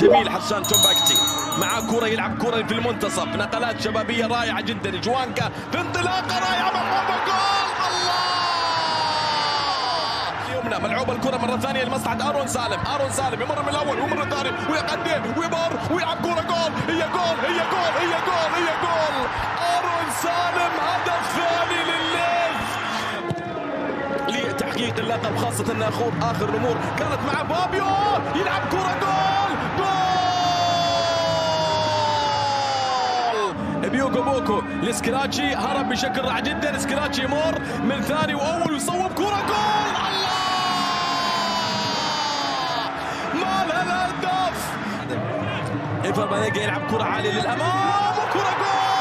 جميل حسان تومباكتي مع كرة، يلعب كرة في المنتصف، نقلات شبابية رائعة جدا. جوانكا في انطلاقة رائعة مرمى جول. الله يمنى ملعوبة الكرة مرة ثانية لمصلحة ارون سالم. ارون سالم يمر من الاول ويمر الثاني ويقدم ويمر ويلعب كرة جول. هي جول هي جول هي جول هي جول. ارون سالم هدف ثاني للليث لتحقيق اللقب، خاصة ان اخر الامور كانت مع فابيو. يلعب كرة جول جول. بيوكو بوكو لسكراتشي، هرب بشكل رائع جدا. سكراتشي يمر من ثاني واول ويصوب كرة جول. الله ما لها الهدف. ايفر بانيجا يلعب كرة عالية للامام وكرة جول.